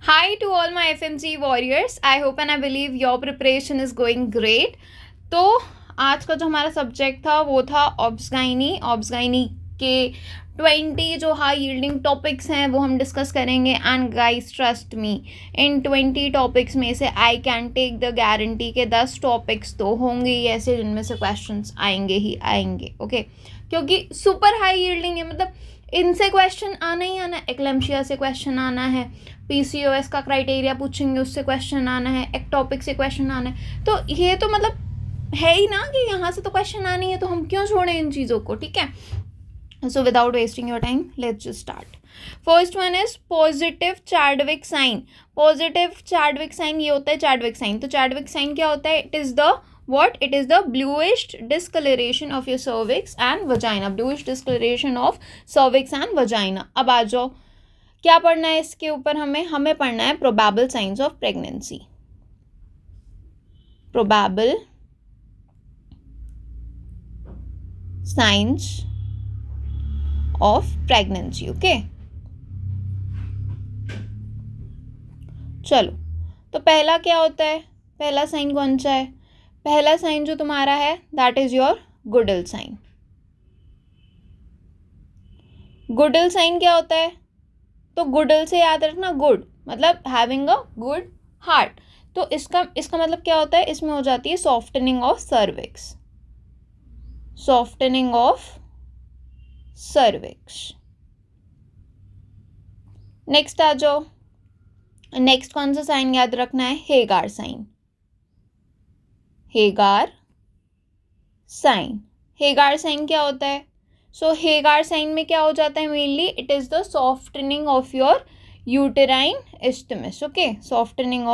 Hi to all my FMG warriors. I hope and I believe your preparation is going great. तो आज का जो हमारा subject था वो था ऑब्सगाइनी के 20 जो हाई यील्डिंग टॉपिक्स हैं वो हम डिस्कस करेंगे. एंड गाइस ट्रस्ट मी, इन 20 टॉपिक्स में से I can take the guarantee के 10 टॉपिक्स तो होंगे ही ऐसे जिनमें से क्वेश्चंस आएंगे ही आएंगे. ओके क्योंकि सुपर हाई यील्डिंग है, मतलब इनसे क्वेश्चन आना ही आना है. एक्लेम्शिया से क्वेश्चन आना है, पीसीओएस का क्राइटेरिया पूछेंगे उससे क्वेश्चन आना है, एक टॉपिक से क्वेश्चन आना है. तो ये तो मतलब है ही ना कि यहाँ से तो क्वेश्चन आनी है, तो हम क्यों छोड़ें इन चीज़ों को. ठीक है, so without wasting your time let's just start. First one is positive Chadwick sign. Positive Chadwick sign ये होता है चैडविक साइन. तो चैडविक साइन क्या होता है? It is the what? It is the bluish discoloration of your cervix and vagina. Bluish discoloration of cervix and vagina. अब आ जाओ, क्या पढ़ना है इसके ऊपर? हमें पढ़ना है probable signs of pregnancy. Probable signs of pregnancy. Okay, चलो, तो पहला क्या होता है? पहला साइन कौन सा है? पहला साइन जो तुम्हारा है that is your Goodell sign. Goodell sign क्या होता है? तो गुडल से याद रखना, गुड मतलब हैविंग अ गुड हार्ट. तो इसका मतलब क्या होता है? इसमें हो जाती है softening of cervix. Softening of cervix. Next आ जाओ. नेक्स्ट कौन सा साइन याद रखना है? Hegar sign. Hegar sign. Hegar sign क्या होता है? सो हेगार साइन में क्या हो जाता है mainly? It is the softening of your uterine isthmus. Okay, softening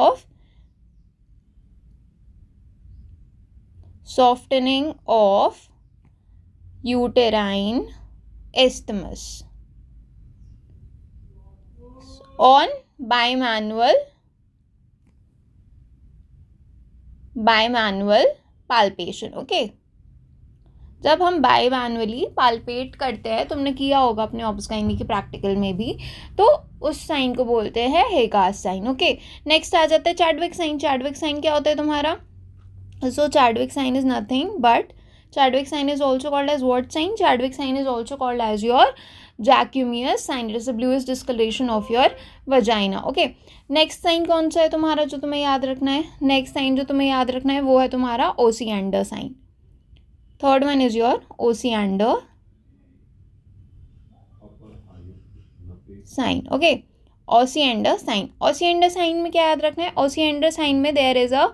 of uterine isthmus on bimanual palpation. Okay, जब हम बायमैनुअली पाल्पेट करते हैं, तुमने किया होगा अपने ऑब्सगाइनी के प्रैक्टिकल में भी, तो उस साइन को बोलते हैं हेगास साइन. ओके, नेक्स्ट आ जाता है चैडविक साइन. चैडविक साइन क्या होता है तुम्हारा? So Chadwick sign is nothing but Chadwick sign is also called as what sign? Chadwick sign is also called as your Jacquemier's sign. It is the bluish discolouration of your vagina. Okay, next sign कौन सा है तुम्हारा जो तुम्हें याद रखना है? Next sign जो तुम्हें याद रखना है वो है तुम्हारा Osiander sign. Third one is your Osiander sign. Okay, Osiander sign. Osiander sign में क्या याद रखना है? Osiander sign में there is a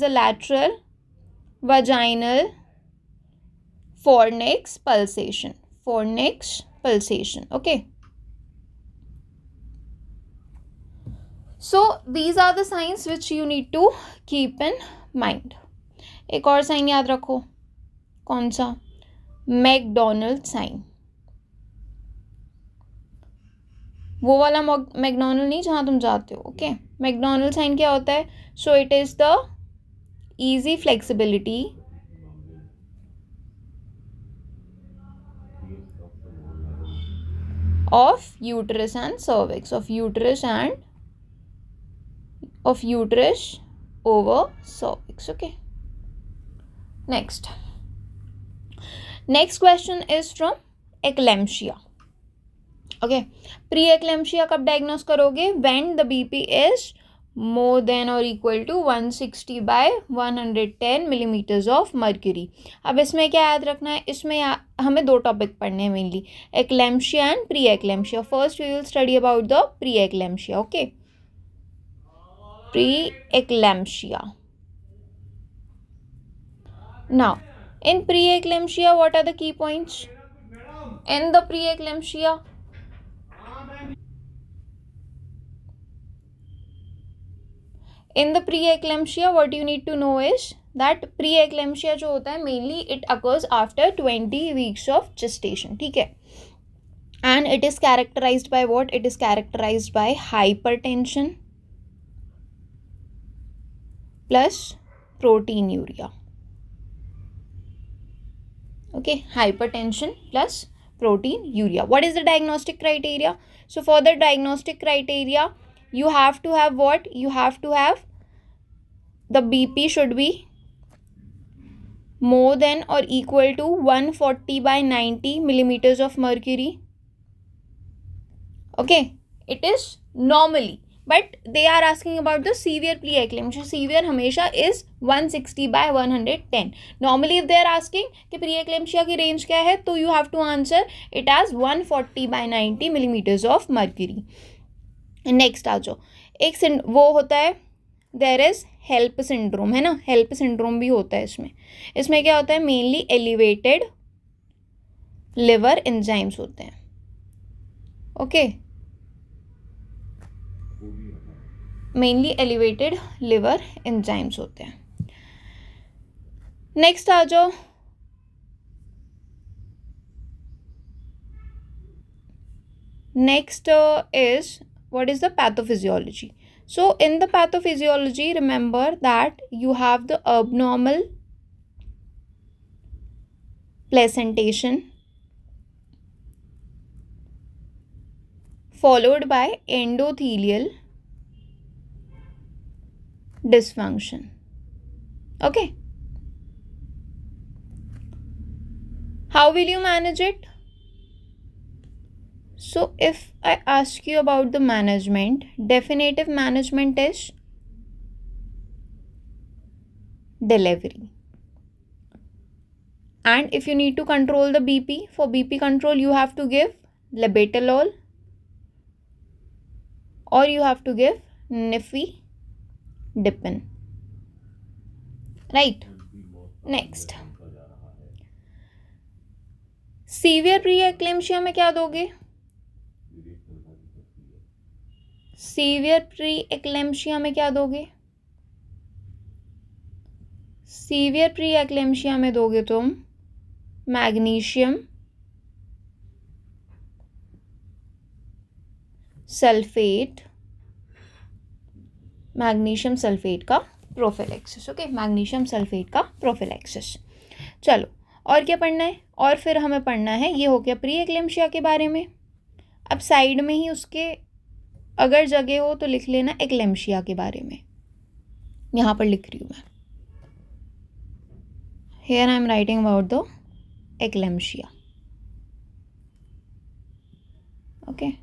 lateral vaginal fornix pulsation. Okay, so these are the signs which you need to keep in mind. एक और sign याद रखो. कौन सा? McDonald sign. वो वाला मैकडोनल्ड नहीं जहाँ तुम जाते हो. ओके, मैकडोनल्ड साइन क्या होता है? So it is the easy flexibility of uterus and cervix, of uterus over cervix. Okay, next question is from eclampsia. Okay, pre eclampsia कब डायग्नोस करोगे? When the BP is more than और equal to 160/110 millimetres of mercury. अब इसमें क्या याद रखना है? इसमें हमें दो टॉपिक पढ़ने हैं mainly, eclampsia and pre eclampsia. First we will study about the pre eclampsia. Okay, pre eclampsia. Now in preeclampsia what are the key points? In the preeclampsia, what you need to know is that preeclampsia जो होता है mainly it occurs after 20 weeks of gestation. ठीक है, and it is characterized by what? It is characterized by hypertension plus proteinuria. Okay, hypertension plus protein, urea. What is the diagnostic criteria? So for the diagnostic criteria, you have to have what? You have to have the BP should be more than or equal to 140/90 millimeters of mercury. Okay, it is normally, but they are asking about the severe preeclampsia. Severe हमेशा is 160/110. Normally if they are asking कि preeclampsia की range क्या है, तो you have to answer it as 140/90 millimeters of mercury. Next आ जाओ, एक वो होता है देयर इज हेल्प सिंड्रोम, है ना, हेल्प सिंड्रोम भी होता है इसमें क्या होता है, मेनली एलिवेटेड लिवर एंजाइम्स होते हैं. Okay, mainly elevated liver enzymes होते हैं. नेक्स्ट आ जाओ, next is what is the pathophysiology. So in the pathophysiology, remember that you have the abnormal placentation followed by endothelial dysfunction. Okay, how will you manage it? So if I ask you about the management, definitive management is delivery. And if you need to control the BP, for BP control you have to give labetalol or you have to give nifedipine. Right? Next, severe preeclampsia में क्या दोगे? Severe preeclampsia में क्या दोगे? Severe preeclampsia में दोगे तुम magnesium sulphate, magnesium sulphate का प्रोफिलैक्सिस. ओके, मैग्नीशियम सल्फेट का प्रोफिलैक्सिस. चलो, और क्या पढ़ना है? और फिर हमें पढ़ना है, ये हो गया प्रीएक्लेम्शिया के बारे में. अब साइड में ही उसके अगर जगह हो तो लिख लेना एक्लेम्शिया के बारे में. यहाँ पर लिख रही हूँ मैं, here I am writing about the eclampsia. Okay,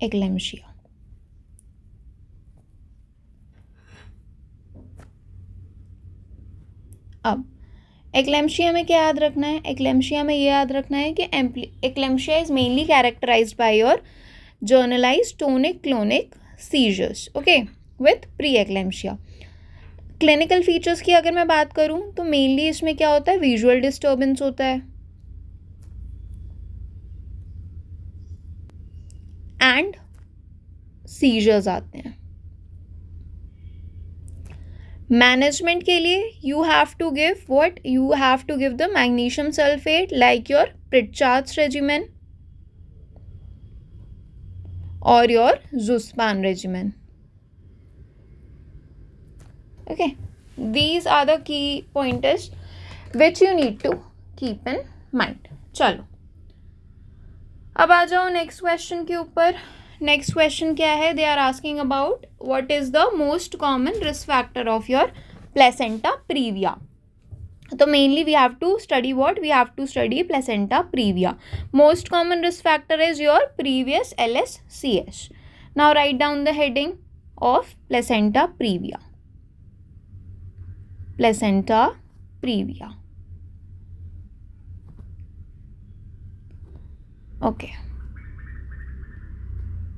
eclampsia. अब एक्लेम्शिया में क्या याद रखना है? एक्लेम्शिया में ये याद रखना है कि eclampsia is mainly characterised by your generalised tonic clonic seizures. Okay, with pre eclampsia. Clinical features की अगर मैं बात करूं तो मेनली इसमें क्या होता है? विजुअल डिस्टर्बेंस होता है एंड सीजर्स आते हैं. मैनेजमेंट के लिए you have to give what? You have to give the magnesium sulphate like your Pritchard's regimen और your Zuspan regimen. Okay, these are the key pointers which you need to keep in mind. चलो, अब आ जाओ next question के ऊपर. Next question क्या है? They are asking about what is the most common risk factor of your placenta previa. तो mainly we have to study what? We have to study placenta previa. Most common risk factor is your previous LSCS. Now write down the heading of placenta previa. Placenta previa. Okay.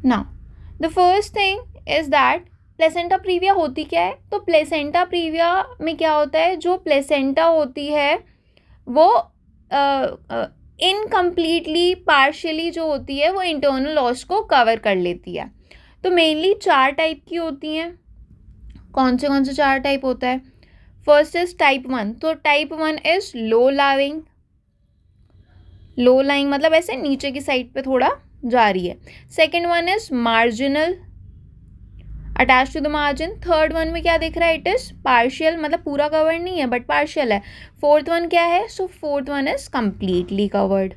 Now, the first thing is that placenta previa होती क्या है? तो placenta previa में क्या होता है? जो placenta होती है वो इनकम्प्लीटली पार्शियली जो होती है वो इंटरनल लॉस को कवर कर लेती है. तो मेनली 4 टाइप की होती हैं. कौन से 4 टाइप होता है? First is type 1. तो type 1 is low lying. Low lying मतलब ऐसे नीचे की साइड पे थोड़ा जा रही है. Second one is marginal. Attach to the margin. Third one में क्या दिख रहा है, इट इज पार्शियल, मतलब पूरा कवर्ड नहीं है बट पार्शियल है। फोर्थ वन क्या है, so fourth one is completely covered.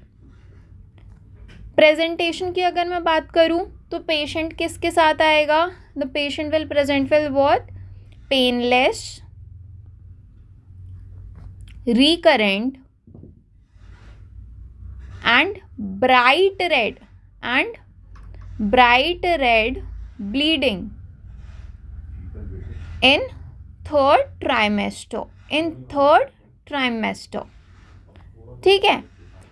Presentation की अगर मैं बात करूं तो पेशेंट किसके साथ आएगा, the patient will present will what, painless, recurrent and bright red bleeding in third trimester। ठीक है,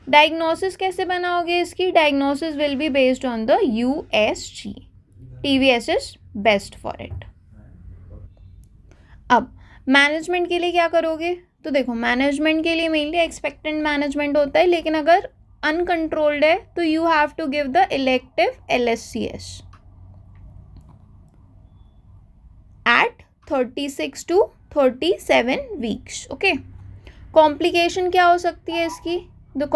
डायग्नोसिस कैसे बनाओगे इसकी, diagnosis will be based on the USG, TVS is best for it. अब मैनेजमेंट के लिए क्या करोगे, तो देखो मैनेजमेंट के लिए मेनली एक्सपेक्टेंट मैनेजमेंट होता है, लेकिन अगर अनकंट्रोल्ड है तो you have to give the elective LSCS at 36 to 37 weeks. Okay, complication क्या हो सकती है इसकी, द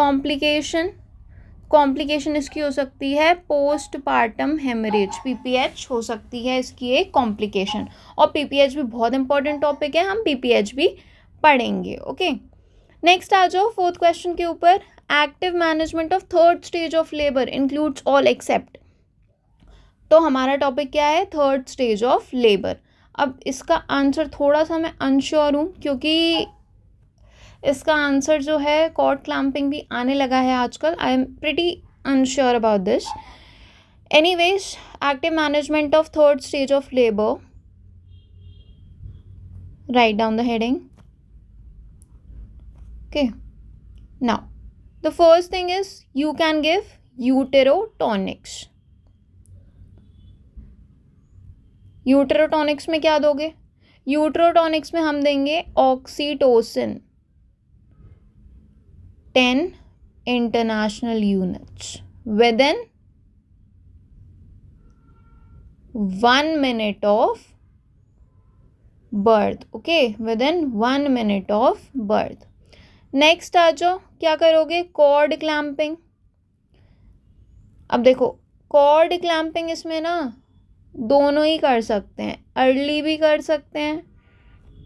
कॉम्प्लिकेशन इसकी हो सकती है पोस्ट पार्टम हेमरेज, PPH हो सकती है इसकी एक कॉम्प्लिकेशन। और PPH भी बहुत इंपॉर्टेंट टॉपिक है, हम PPH भी पढ़ेंगे। ओके, नेक्स्ट आ जाओ फोर्थ क्वेश्चन के ऊपर। Active management of third stage of labour includes all except, तो हमारा टॉपिक क्या है, थर्ड स्टेज ऑफ लेबर। अब इसका आंसर थोड़ा सा मैं अनश्योर हूँ, क्योंकि इसका आंसर जो है कॉर्ड क्लैंपिंग भी आने लगा है आजकल, I am pretty unsure about this. Anyways, active management of third stage of labour, write down the heading. Okay, now the first thing is you can give uterotonics. Uterotonics में क्या दोगे, uterotonics में हम देंगे oxytocin 10 international units with in 1 minute of birth. Okay, with in 1 minute of birth. Next आ जाओ, क्या करोगे, कॉर्ड क्लैंपिंग। अब देखो कॉर्ड क्लैंपिंग इसमें ना दोनों ही कर सकते हैं, अर्ली भी कर सकते हैं,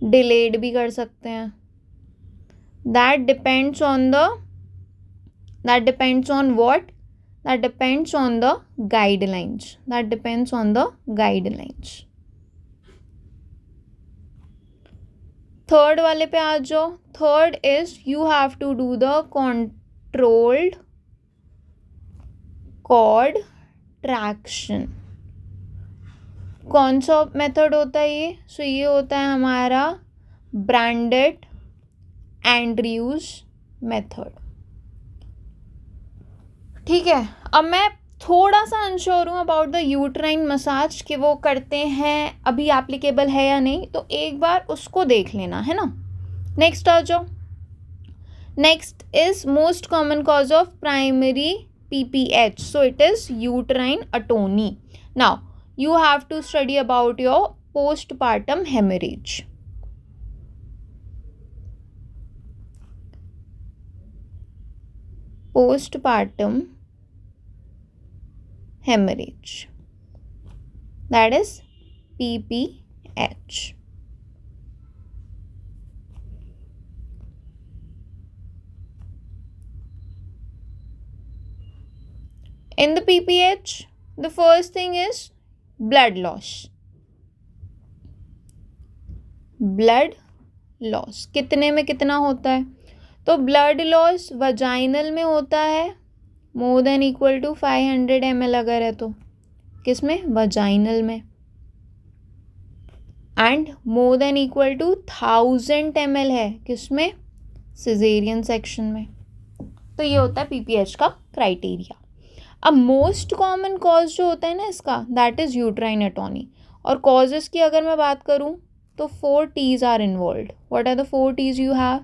डिलेड भी कर सकते हैं। That depends on what, that depends on the guidelines। Third वाले पे आ जाओ। Third is you have to do the controlled cord traction. कौन सा मेथड होता है ये, सो ये होता है हमारा ब्रांडेड एंड्रयूज मेथड। ठीक है, अब मैं थोड़ा सा अनश्योर हूँ अबाउट द यूट्राइन मसाज, कि वो करते हैं अभी एप्लीकेबल है या नहीं, तो एक बार उसको देख लेना है ना। नेक्स्ट आ जाओ। Next is most common cause of primary PPH, so it is uterine atony. Now you have to study about your postpartum hemorrhage. Postpartum hemorrhage, that is PPH. In the PPH, the first thing is blood loss. Blood loss कितने में कितना होता है, तो blood loss vaginal में होता है more than equal to 500 ml अगर है तो, किसमें, वजाइनल में, and more than equal to 1000 ml है किसमें, सिजेरियन सेक्शन में। तो ये होता है PPH का क्राइटेरिया। अब मोस्ट कॉमन कॉज जो होता है ना इसका, दैट इज़ यूट्राइन एटोनी। और कॉजेस की अगर मैं बात करूँ तो 4 T's are involve. What are the 4 T's you have,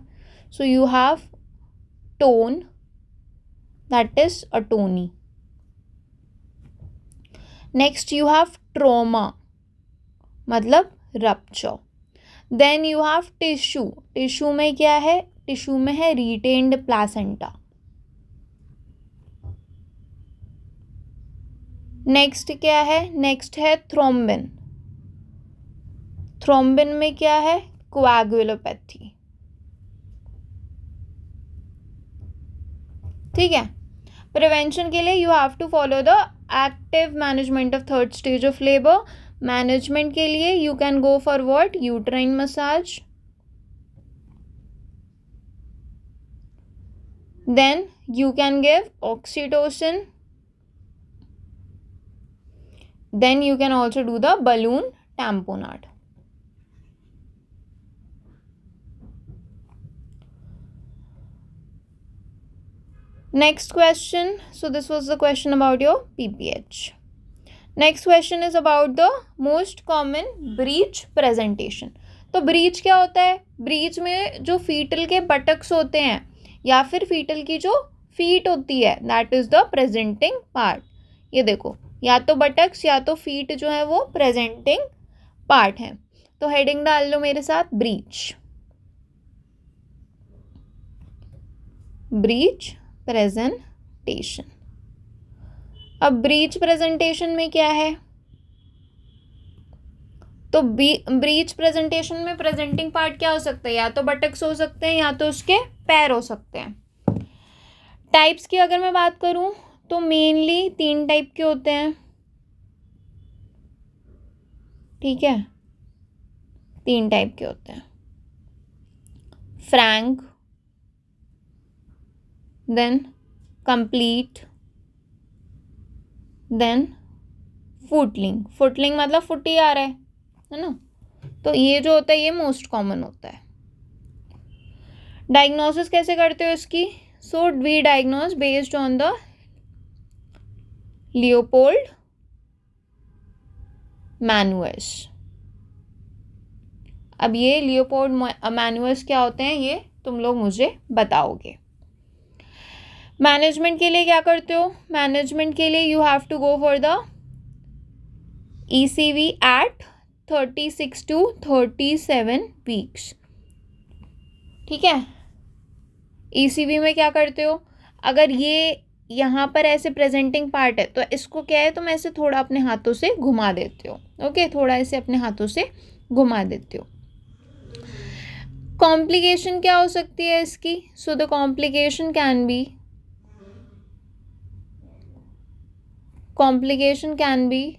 so you have tone, that is atony. Next you have trauma, मतलब rupture. Then you have tissue, tissue में क्या है, टिश्यू में है रिटेन्ड प्लासेंटा। नेक्स्ट क्या है, नेक्स्ट है thrombin, thrombin में क्या है? कोएगुलोपैथी। ठीक है। प्रिवेंशन के लिए you have to follow the active management of third stage of labour. Management के लिए you can go for what? Uterine massage. Then you can give oxytocin. Then you can also do the balloon tamponade. Next question. So this was the question about your PPH. Next question is about the most common breech presentation. तो breach क्या होता है? Breach में जो fetal के buttocks होते हैं या फिर फीटल की जो फीट होती है, that is the presenting part. ये देखो, या तो बटक्स या तो फीट जो है वो प्रेजेंटिंग पार्ट है. तो हेडिंग डाल लो मेरे साथ, ब्रीच. Breech presentation. अब ब्रीच प्रेजेंटेशन में क्या है? तो ब्रीच प्रेजेंटेशन में प्रेजेंटिंग पार्ट क्या हो सकता है? या तो बटक्स हो सकते हैं या तो उसके पैर हो सकते हैं. टाइप्स की अगर मैं बात करूं तो मेनली 3 टाइप के होते हैं. ठीक है, 3 टाइप के होते हैं. Frank, then complete, then footling. Footling मतलब फुटी आ रहा है ना. तो ये जो होता है ये मोस्ट कॉमन होता है. डायग्नोसिस कैसे करते हो इसकी? So we diagnose based on the Leopold manoeuvres. अब ये लियोपोल्ड मैनुअस क्या होते हैं ये तुम लोग मुझे बताओगे. मैनेजमेंट के लिए क्या करते हो? मैनेजमेंट के लिए you have to go for the ECV at 36 to 37 weeks. ठीक है. ECV में क्या करते हो? अगर ये यहाँ पर ऐसे प्रेजेंटिंग पार्ट है तो इसको क्या है, तुम ऐसे थोड़ा अपने हाथों से घुमा देते हो. ओके, थोड़ा ऐसे अपने हाथों से घुमा देते हो. कॉम्प्लिकेशन क्या हो सकती है इसकी? So the complication can be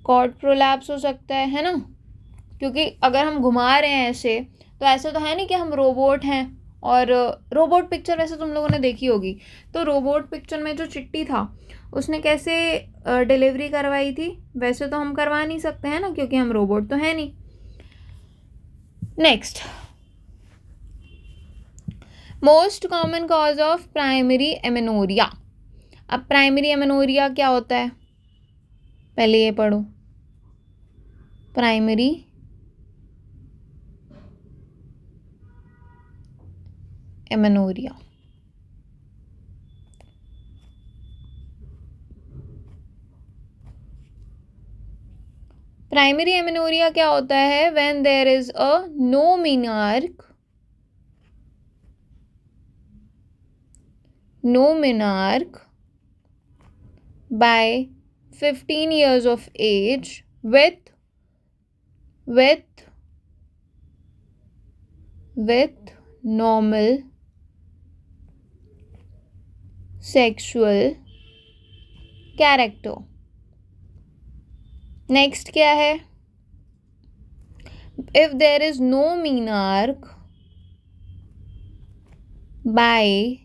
cord prolapse हो सकता है ना. क्योंकि अगर हम घुमा रहे हैं ऐसे, तो ऐसे तो है नहीं कि हम रोबोट हैं. और रोबोट पिक्चर वैसे तुम लोगों ने देखी होगी. तो रोबोट पिक्चर में जो चिट्टी था उसने कैसे डिलीवरी करवाई थी, वैसे तो हम करवा नहीं सकते हैं ना, क्योंकि हम रोबोट तो है नहीं. Next, most common cause of primary amenorrhoea. अब प्राइमरी एमेनोरिया क्या होता है? पहले ये पढ़ो. Primary amenorrhoea. प्राइमरी एमेनोरिया क्या होता है? When there is a no menarche by 15 years of age with normal sexual character. Next क्या है? If there is no menarche by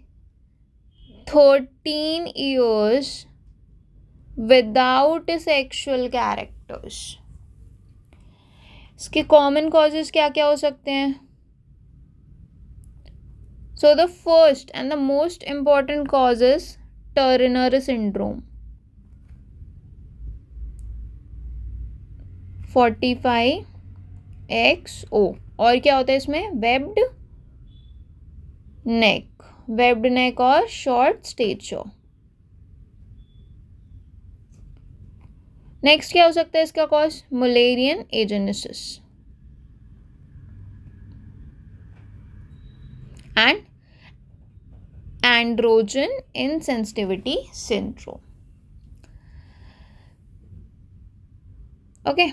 13 years without sexual characters. इसके कॉमन कॉजेज क्या क्या हो सकते हैं? So the first and the most important cause is Turner syndrome. 45XO. और क्या होता है इसमें? वेब्ड नेक और शॉर्ट स्टेचर. नेक्स्ट क्या हो सकता है इसका cause? Mullerian agenesis and androgen insensitivity syndrome. Okay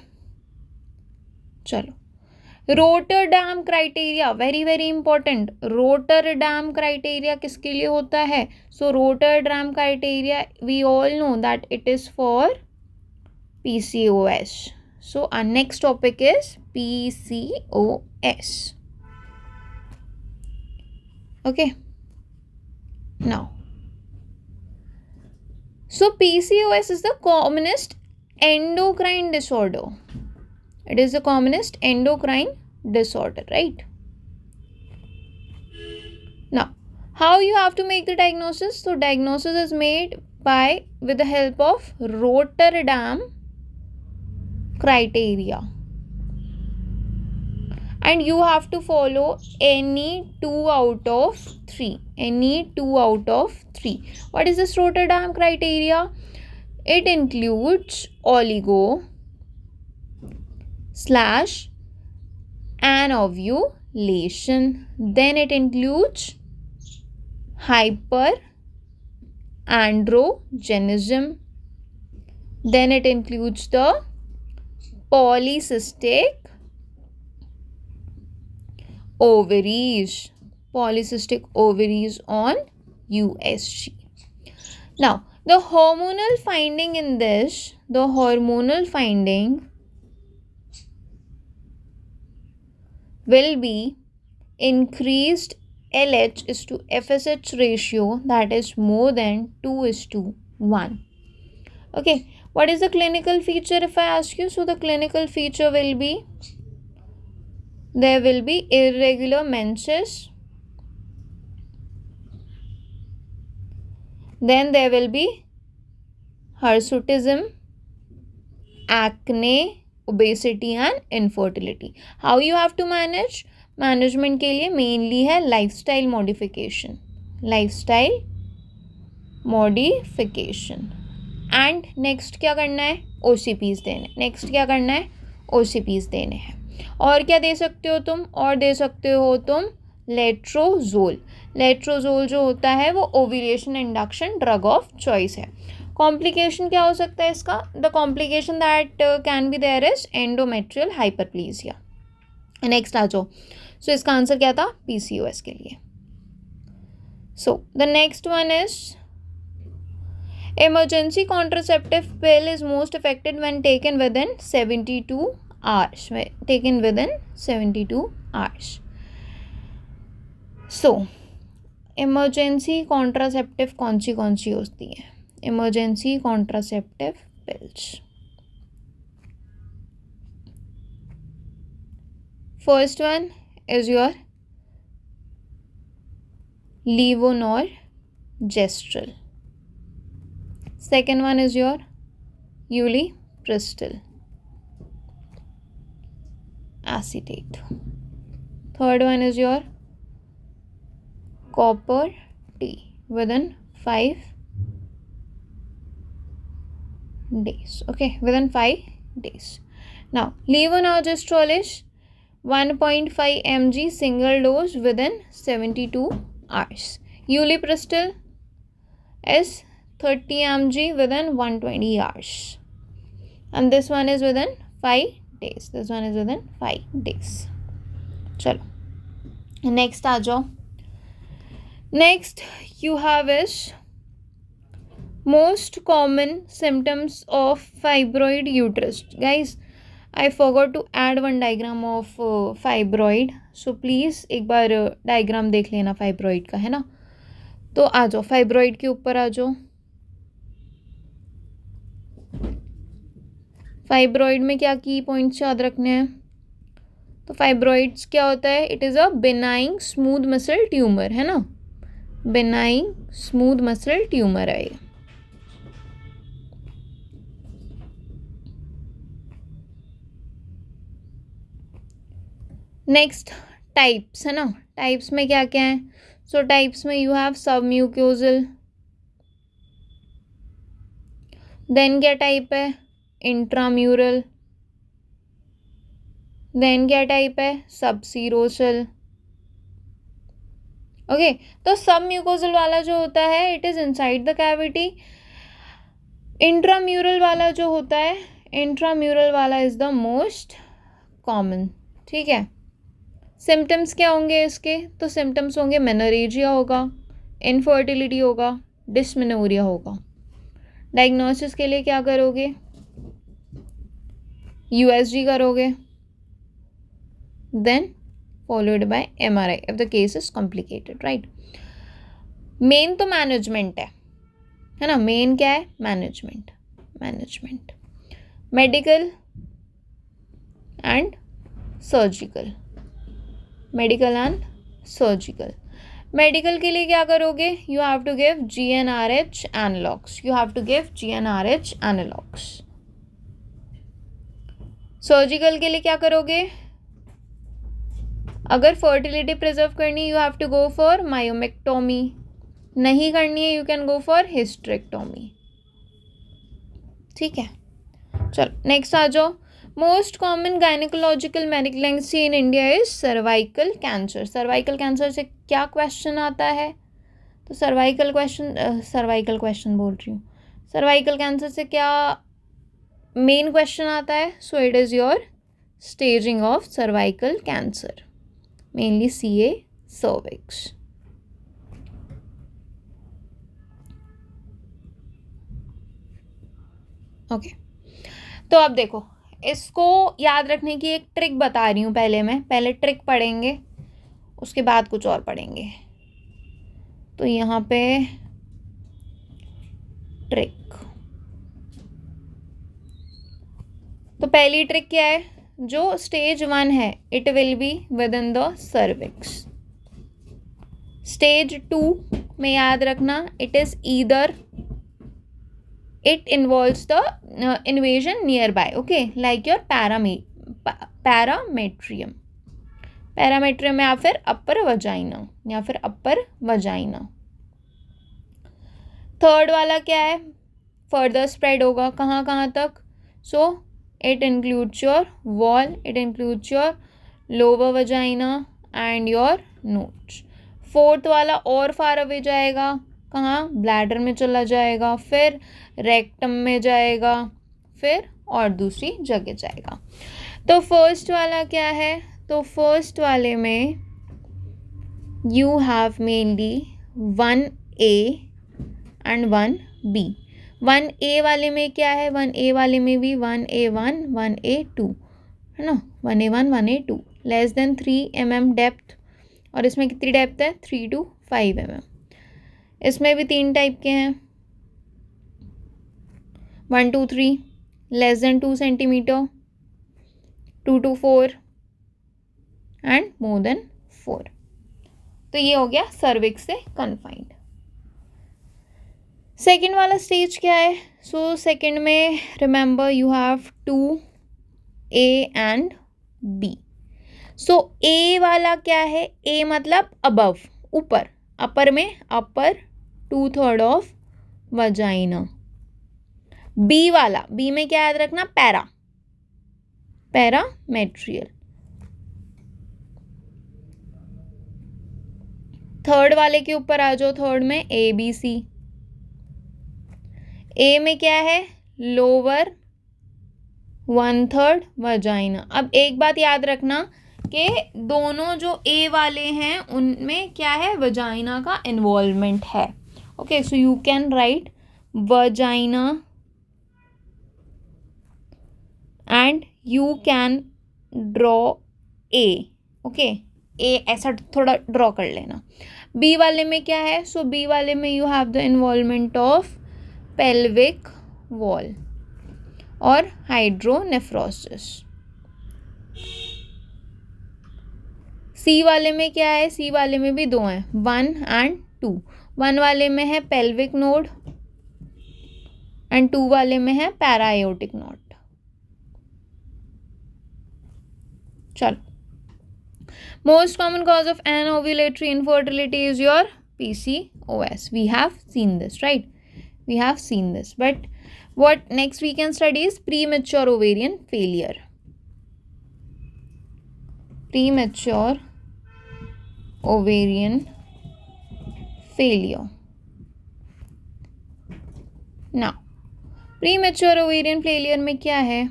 चलो, Rotterdam criteria very very important. Rotterdam criteria किसके लिए होता है? So Rotterdam criteria we all know that it is for PCOS. So our next topic is PCOS. Okay. Now, so PCOS is the commonest endocrine disorder. It is the commonest endocrine disorder, right? Now, how you have to make the diagnosis? So diagnosis is made with the help of Rotterdam criteria, and you have to follow any 2 out of 3. What is this Rotterdam criteria? It includes oligo / anovulation. Then it includes hyperandrogenism. Then it includes the polycystic ovaries on USG. Now, the hormonal finding in this, will be increased LH is to FSH ratio, that is more than 2:1. Okay, what is the clinical feature if I ask you? So the clinical feature will be, there will be irregular menses, then there will be hirsutism, acne, obesity and infertility. How you have to manage? Management के लिए mainly है lifestyle modification. And next क्या करना है? OCPs देने हैं. और क्या दे सकते हो तुम? और दे सकते हो तुम लेट्रोजोल. लेट्रोजोल जो होता है वो ovulation induction drug of choice है. कॉम्प्लिकेशन क्या हो सकता है इसका? The complication that can be there is endometrial hyperplasia. Next आ जाओ. सो इसका आंसर क्या था? PCOS के लिए. So the next one is emergency contraceptive pill is most effective when taken within 72 hours. So emergency contraceptive कौन सी होती है? emergency contraceptive pills. First one is your levonorgestrel. Second one is your ulipristal acetate. Third one is your copper T within 5 days. Okay, within 5 days. Now, levonorgestrel is 1.5 mg single dose within 72 hours. Ulipristal is 30 mg within 120 hours. And this one is within 5 days. चलो, next आ जाओ. Next you have is most common symptoms of fibroid uterus. Guys, I forgot to add one diagram of fibroid. So please एक बार diagram देख लेना fibroid का, है ना. तो आ जाओ fibroid के ऊपर आ जाओ. फाइब्रॉइड में क्या की पॉइंट्स याद रखने हैं? तो फाइब्रॉइड्स क्या होता है? It is a benign smooth muscle tumour, है ना. बेनाइंग स्मूथ मसल ट्यूमर है ये. नेक्स्ट टाइप्स, है ना. टाइप्स में क्या क्या है? सो टाइप्स में यू हैव सबम्यूकोजल. देन क्या टाइप है? इंट्राम्यूरल. देन क्या टाइप है? सबसीरोसल. ओके, तो सबम्यूकोजल वाला जो होता है it is inside the cavity. Intramural वाला जो होता है इंट्राम्यूरल वाला इज़ द मोस्ट कॉमन, ठीक है। सिम्टम्स क्या होंगे इसके? तो सिम्टम्स होंगे मेनोरेजिया होगा, इनफर्टिलिटी होगा, डिस्मेनोरिया होगा। डायग्नोसिस के लिए क्या करोगे? USG करोगे, then followed by MRI if the case is complicated, right. Main तो मैनेजमेंट है ना। मेन क्या है? Management. Medical and surgical. Medical के लिए क्या करोगे? You have to give GnRH analogues. Surgical के लिए क्या करोगे? अगर फर्टिलिटी प्रिजर्व करनी, you have to go for myomectomy. नहीं करनी है, you can go for hysterectomy, ठीक है। चलो नेक्स्ट आ जाओ। Most common gynaecological malignancy in India is cervical cancer. Cervical cancer से क्या क्वेश्चन आता है? तो सर्वाइकल कैंसर से क्या मेन क्वेश्चन आता है? So it is your staging of cervical cancer, mainly CA cervix. Okay, तो अब देखो, इसको याद रखने की एक ट्रिक बता रही हूँ। पहले ट्रिक पढ़ेंगे, उसके बाद कुछ और पढ़ेंगे। तो यहाँ पे ट्रिक, तो पहली ट्रिक क्या है? जो स्टेज 1 है, it will be with in the cervix. Stage 2 में याद रखना, it is either it involves the invasion nearby, okay, like your parametrium या फिर अपर वजाइना। थर्ड वाला क्या है? फर्दर स्प्रेड होगा, कहाँ तक? So it includes your wall, it includes your lower vagina and your नोच। फोर्थ वाला और फार अवे जाएगा, कहाँ? ब्लैडर में चला जाएगा, फिर रेक्टम में जाएगा, फिर और दूसरी जगह जाएगा। तो फर्स्ट वाला क्या है? तो फर्स्ट वाले में you have mainly 1A and 1B। 1A वाले में क्या है? 1A वाले में भी 1A1 1A2 है ना, 1A1 1A2 less than 3 mm depth. और इसमें कितनी डेप्थ है? 3 to 5 mm। इसमें भी 3 टाइप के हैं, 1 to 3 less than 2 cm, 2 to 4 and more then 4। तो ये हो गया सर्विक्स से कन्फाइंड। सेकेंड वाला स्टेज क्या है? सो सेकेंड में remember you have 2A and B। So A वाला क्या है? A मतलब अबव, ऊपर, अपर में अपर 2/3 ऑफ वजाइना। B वाला, B में क्या याद रखना? पैरामेट्रियल। थर्ड वाले के ऊपर आ जाओ, थर्ड में ABC। A में क्या है? Lower 1/3 vagina. अब एक बात याद रखना कि दोनों जो A वाले हैं उनमें क्या है? वजाइना का इन्वॉल्वमेंट है। Okay, so you can write vagina and you can draw A। Okay, A ऐसा थोड़ा ड्रॉ कर लेना। B वाले में क्या है? सो B वाले में you have the involvement of pelvic wall और हाइड्रोनेफ्रोसिस। C वाले में क्या है? C वाले में भी 2 हैं, 1 and 2। 1 वाले में है पेल्विक नोड एंड 2 वाले में है पैरायोटिक नोड। चलो, most common cause of anovulatory infertility is your PCOS. We have seen this, right? We have seen this. But what next we can study is premature ovarian failure. Premature ovarian failure. Now, pre mature ovarian failure में क्या है?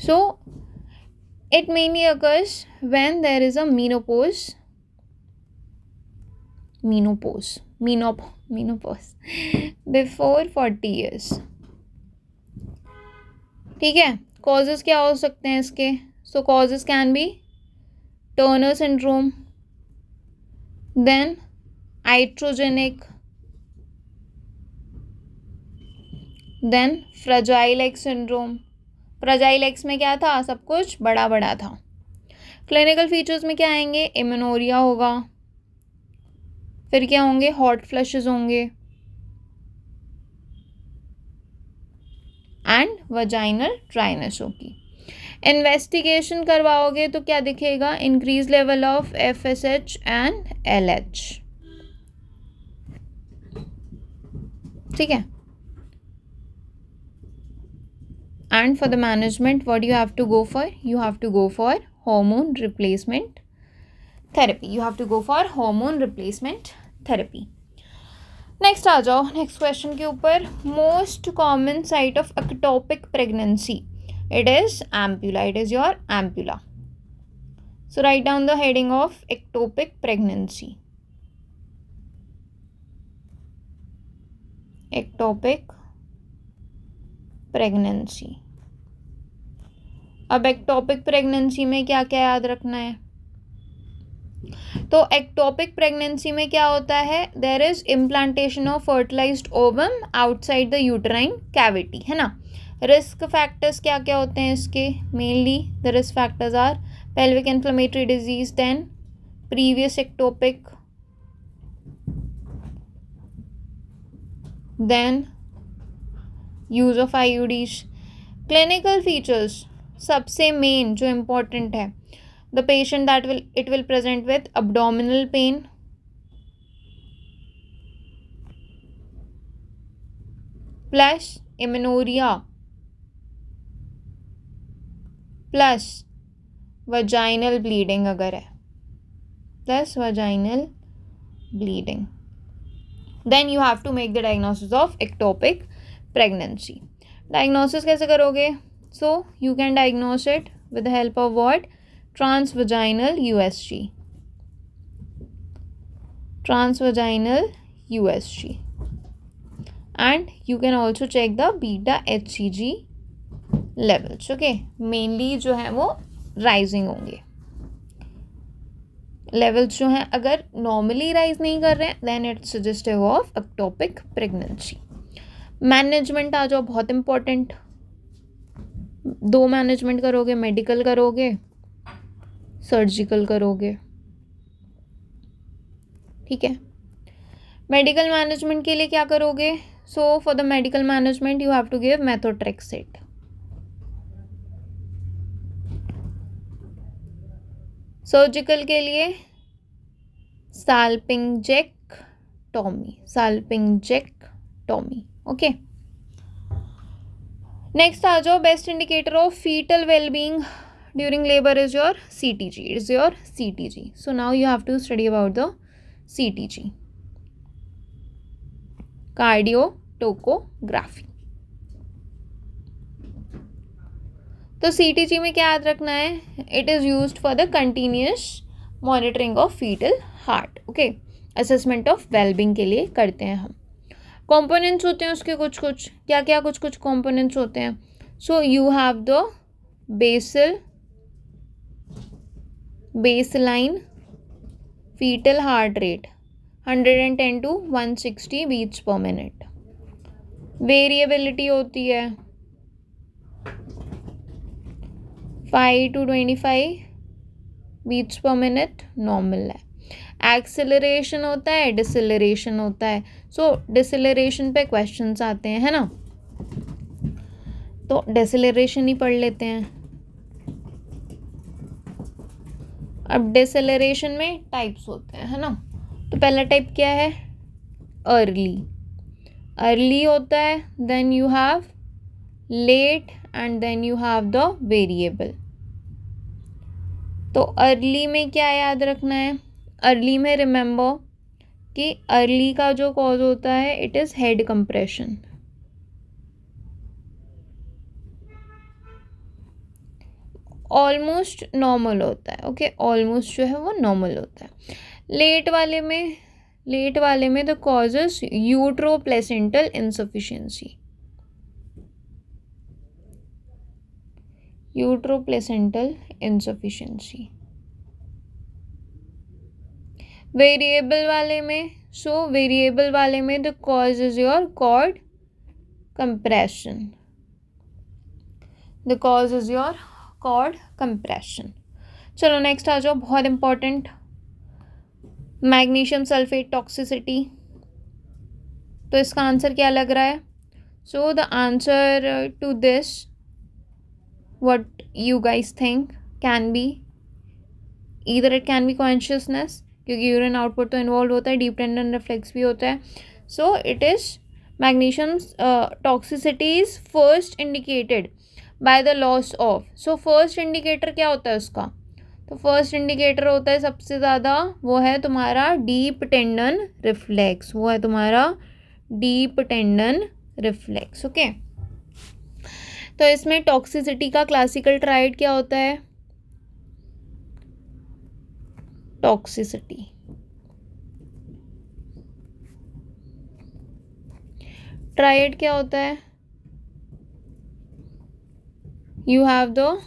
सो it mainly occurs when there is a menopause before 40 years. ठीक है. Causes क्या हो सकते हैं इसके? So causes can be Turner syndrome, then iatrogenic, then fragile X syndrome. Fragile x में क्या था? सब कुछ बड़ा बड़ा था. क्लिनिकल फीचर्स में क्या आएंगे? एमेनोरिया होगा, फिर क्या होंगे? हॉट फ्लशेस होंगे एंड वजाइनल ड्राइनेस होगी. इन्वेस्टिगेशन करवाओगे तो क्या दिखेगा? Increase level of FSH and LH. ठीक है. And for the management, what do you have to go for? You have to go for hormone replacement therapy. Next आ जाओ, next question के ऊपर. Most common site of ectopic pregnancy. It is ampulla. It is your ampulla. So write down the heading of ectopic pregnancy. Ectopic pregnancy. अब ectopic pregnancy में क्या क्या याद रखना है? तो एक्टोपिक प्रेगनेंसी में क्या होता है? There is implantation of fertilised ovum outside the uterine cavity, है ना. रिस्क फैक्टर्स क्या क्या होते हैं इसके? Mainly the risk factors are pelvic inflammatory disease, then previous ectopic, then use of IUDs. Clinical features सबसे मेन जो इम्पोर्टेंट है, the patient that will present with abdominal pain, plus amenorrhoea, plus vaginal bleeding अगर है, plus vaginal bleeding. Then you have to make the diagnosis of ectopic pregnancy. Diagnosis कैसे करोगे? So you can diagnose it with the help of what? Transvaginal USG. And you can also check the beta HCG levels. Okay, mainly जो है वो rising होंगे. Levels जो हैं अगर normally rise नहीं कर रहे हैं, then it's suggestive of ectopic pregnancy. Management आ जाओ, बहुत important. दो मैनेजमेंट करोगे, मेडिकल करोगे, सर्जिकल करोगे. ठीक है. मेडिकल मैनेजमेंट के लिए क्या करोगे? So for the medical management you have to give methotrexate. Surgical के लिए साल्पिंजेक्टोमी. ओके. नेक्स्ट आ जाओ, best indicator of fetal wellbeing during labour is your CTG. So now you have to study about the CTG, cardiotocography. तो CTG में क्या याद रखना है? It is used for the continuous monitoring of fetal heart. Okay, assessment of wellbeing के लिए करते हैं हम. कंपोनेंट्स होते हैं उसके कुछ क्या कुछ कंपोनेंट्स होते हैं. So you have the baseline fetal heart rate 110 to 160 beats per minute. Variability होती है 5 to 25 beats per minute normal है. एक्सेलरेशन होता है, डिसेलरेशन होता है. सो डिसेलरेशन पे क्वेश्चंस आते हैं, है ना. तो डिसेलरेशन ही पढ़ लेते हैं. अब डिसेलरेशन में टाइप्स होते हैं, है ना. तो पहला टाइप क्या है? अर्ली होता है. Then you have late and then you have the variable. तो अर्ली में क्या याद रखना है? अर्ली में रिमेंबर कि अर्ली का जो कॉज होता है it is head compression. Almost normal होता है. ओके, ऑलमोस्ट जो है वो नॉर्मल होता है. लेट वाले में the causes uteroplacental insufficiency. Uteroplacental insufficiency. Variable वाले में the cause is your cord compression. The cause is your cord compression. चलो नेक्स्ट आ जाओ, बहुत इंपॉर्टेंट, मैग्नीशियम सल्फेट टॉक्सिसिटी. तो इसका आंसर क्या लग रहा है? So the answer to this, what you guys think, can be either it can be consciousness, क्योंकि यूरिन आउटपुट तो इन्वॉल्व होता है, डीप टेंडन रिफ्लेक्स भी होता है. So it is magnesium toxicity is first indicated by the loss of. So first indicator क्या होता है उसका? तो फर्स्ट इंडिकेटर होता है सबसे ज़्यादा, वो है तुम्हारा डीप टेंडन रिफ्लेक्स. वो है तुम्हारा डीप टेंडन रिफ्लेक्स. ओके, तो इसमें टॉक्सिसिटी का क्लासिकल ट्राइड क्या होता है? टॉक्सिसिटी ट्राइड क्या होता है? You have the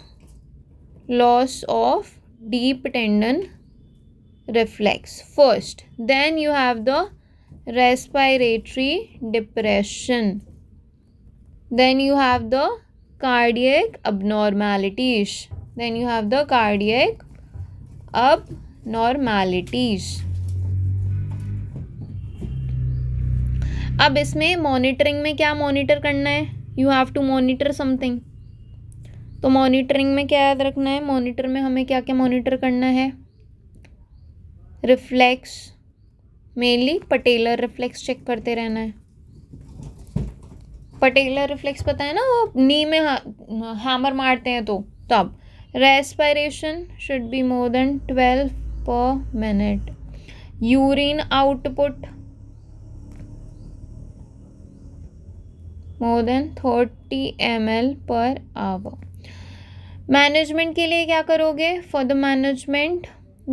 loss of deep tendon reflex first, then you have the respiratory depression, then you have the cardiac abnormalities, अब इसमें मॉनिटरिंग में क्या मॉनिटर करना है? You have to monitor something. तो मॉनिटरिंग में क्या याद रखना है? मॉनिटर में हमें क्या क्या मॉनिटर करना है? Reflex, mainly patellar reflex check करते रहना है. पटेलर रिफ्लेक्स पता है ना, वो नी में हैमर मारते हैं तो तब. Respiration should be more than 12 per minute. Urine output more than 30 ml per hour. Management के लिए क्या करोगे? For the management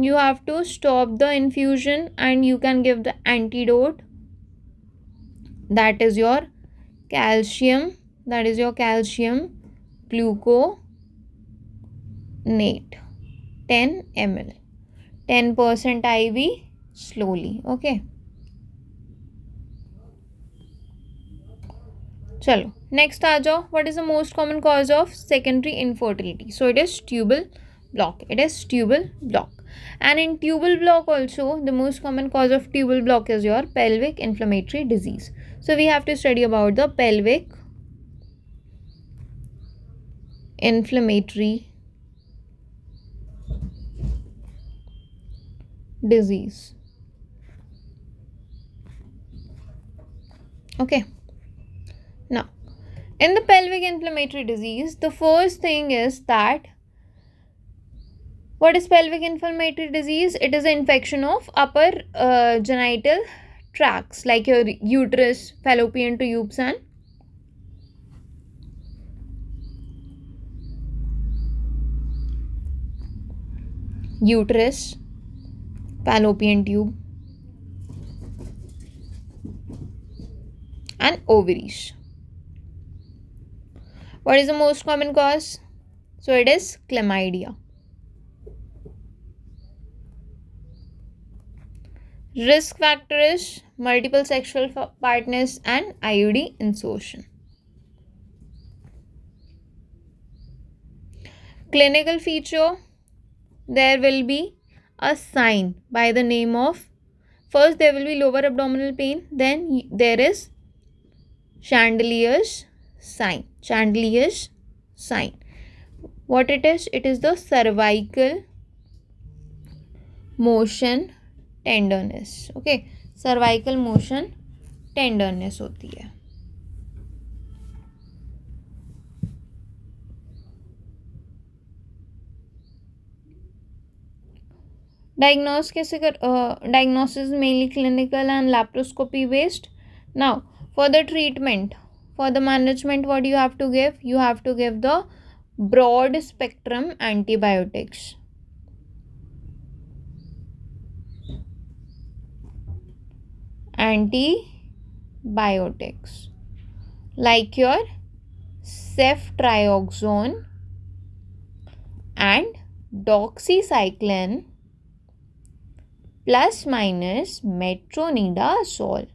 you have to stop the infusion and you can give the antidote, that is your calcium gluconate 10 ml, 10% IV slowly. Okay, चलो next आ जाओ. What is the most common cause of secondary infertility? So it is tubal block. And in tubal block also, the most common cause of tubal block is your pelvic inflammatory disease. So we have to study about the pelvic inflammatory disease. Okay. Now, in the pelvic inflammatory disease, the first thing is that, what is pelvic inflammatory disease? It is an infection of upper genital tracts like your uterus, fallopian tubes and uterus, fallopian tube and ovaries. What is the most common cause? So it is chlamydia. Risk factor is multiple sexual partners and IUD insertion. Clinical feature, there will be a sign by the name of, first there will be lower abdominal pain, then there is Chandelier's sign. What it is? It is the cervical motion tenderness. Okay, cervical motion tenderness होती है. Diagnosis mainly clinical and laparoscopy based. Now, for the treatment, for the management, what you have to give? You have to give the broad spectrum antibiotics. Antibiotics like your ceftriaxone and doxycycline plus minus metronidazole.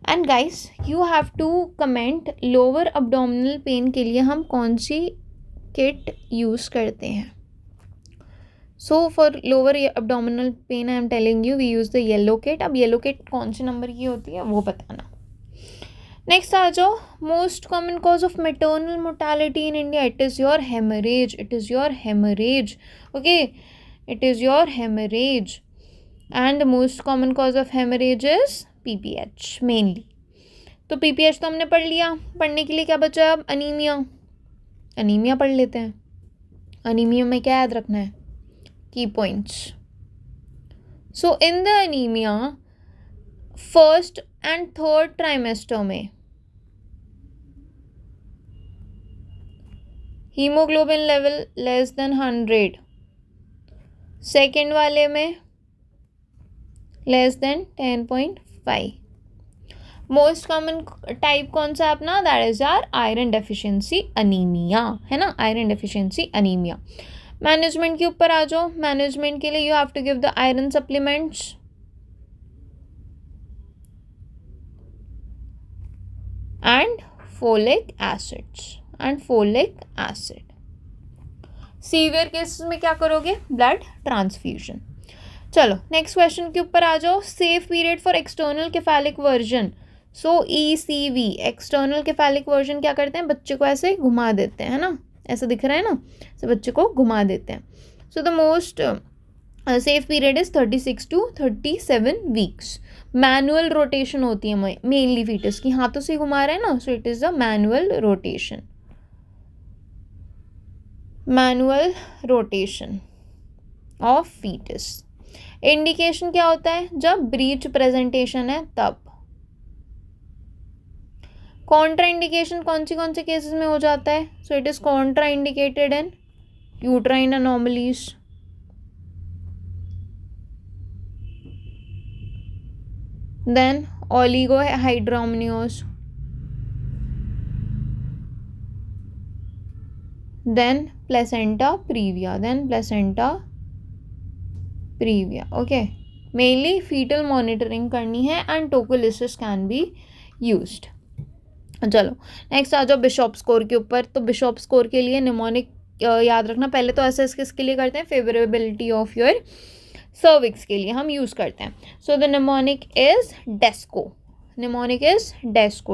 And guys you have to comment lower abdominal pain के लिए हम कौन सी kit use करते हैं. So for lower abdominal pain I am telling you we use the yellow kit. अब yellow kit कौन से नंबर की होती है वो बताना. नेक्स्ट आ जाओ. Most common cause of maternal mortality in India. It is your haemorrhage. It is your haemorrhage. Okay, it is your haemorrhage. And the most common cause of haemorrhage is PPH mainly. तो PPH तो हमने पढ़ लिया. पढ़ने के लिए क्या बचा अब? अनीमिया. अनीमिया पढ़ लेते हैं. अनीमिया में क्या याद रखना है? Key points. So in the anaemia first and third trimester में haemoglobin level less than 100. Second वाले में less than 10.5. Most common type कौन सा अपना? That is our iron deficiency anaemia, है ना. Iron deficiency anaemia. मैनेजमेंट के ऊपर आ जाओ. मैनेजमेंट के लिए you have to give the iron supplements and folic acid. Severe cases में क्या करोगे? Blood transfusion. चलो नेक्स्ट क्वेश्चन के ऊपर आ जाओ. Safe period for external cephalic version. So ECV external cephalic version क्या करते हैं? बच्चे को ऐसे घुमा देते हैं, है ना. ऐसा दिख रहा है ना, तो बच्चे को घुमा देते हैं. So the most safe period is 36 to 37 weeks. Manual rotation होती है मेनली फीटस की. हाथों से घुमा रहे हैं ना, so it is the manual rotation of fetus. Indication क्या होता है? जब ब्रीच प्रेजेंटेशन है तब. कॉन्ट्रा इंडिकेशन कौन से केसेस में हो जाता है? So it is contra indicated in uterine anomalies. Then oligohydramnios. Then placenta previa. Okay, mainly fetal monitoring करनी है and tocolysis can be used. चलो नेक्स्ट आ जाओ बिशॉप स्कोर के ऊपर. तो बिशॉप स्कोर के लिए निमोनिक याद रखना. पहले तो असेस किसके लिए करते हैं? फेवरेबिलिटी ऑफ योर सर्विक्स के लिए हम यूज़ करते हैं. So the mnemonic is Desco.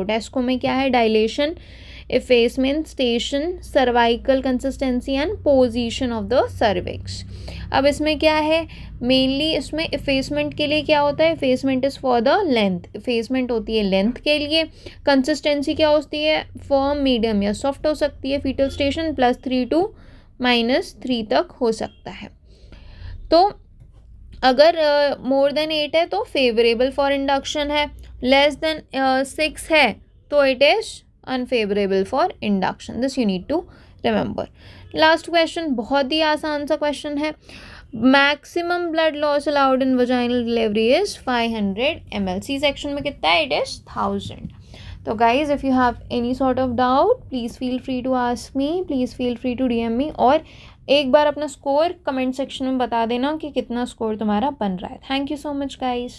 Desco में क्या है? Dilation, effacement, station, cervical consistency and position of the cervix. अब इसमें क्या है? मेनली इसमें इफेसमेंट के लिए क्या होता है? Effacement is for the length. Effacement होती है लेंथ के लिए. कंसिस्टेंसी क्या होती है? फर्म, मीडियम या सॉफ्ट हो सकती है. फीटल स्टेशन +3 to -3 तक हो सकता है. तो अगर मोर देन 8 है तो फेवरेबल फॉर इंडक्शन है. लेस देन 6 है तो it is unfavourable for induction. This you need to remember. Last question बहुत ही आसान सा क्वेश्चन है. Maximum blood loss allowed in vaginal delivery is 500 ml. C section में कितना है? It is 1000. तो guys if you have any sort of doubt please feel free to ask me, please feel free to DM मी. और एक बार अपना score comment section में बता देना कि कितना स्कोर तुम्हारा बन रहा है. Thank you so much guys.